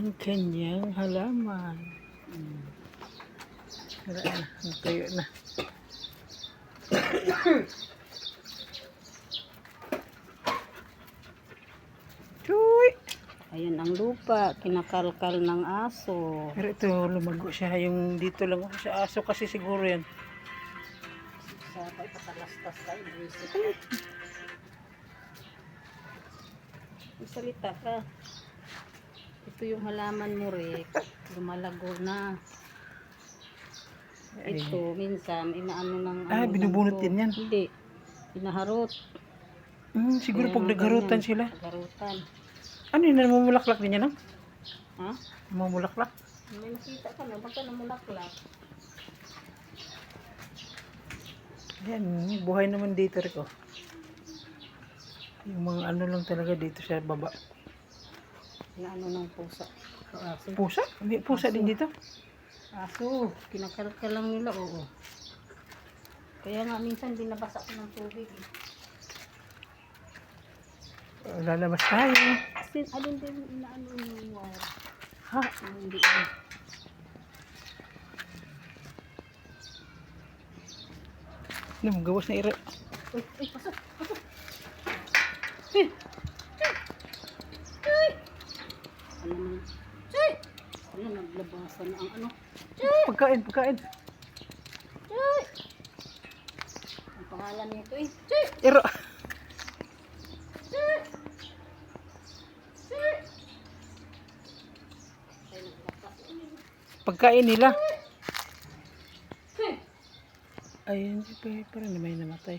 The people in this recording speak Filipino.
ang kanyang halaman. Wala na, nagtayo na. Chuy! Ayan ang lupa, kinakalkal ng aso. Pero ito, lumago siya. Yung dito lang ako sa aso kasi siguro yan. Sabay, patalastas tayo. Salita ka. Ito yung halaman mo, Rick. Lumalago na. Ito, minsan, inaano ng... Binubunot din yan. Hindi. Pinaharot. Siguro Kaya pag nagharutan sila. Nagharutan. Ano yun, namumulaklak din yan, no? Ha? Namumulaklak. May nakita ka na, baka namulaklak. Yan, buhay naman dito, Rico. Yung mga ano lang talaga dito sa baba. Inaano ng pusa. Aso. Pusa? May pusa din dito. Aso. Kinakalkal lang nila, oo. Kaya nga minsan binabasa ko ng tubig. Lalabas tayo. Alin din inaano yung Ha? hindi. Ano, gawas na ira. Uy, pasok, pasok. Ano naman? Chay! Ano, naglabasan na ang ano? Pagkain. Chay! Ang pangalan nito eh. Chay! Ira. Chay! Chay! Ay, naglakas. Pagkain nila. Chay! Ayun, parang na may namatay.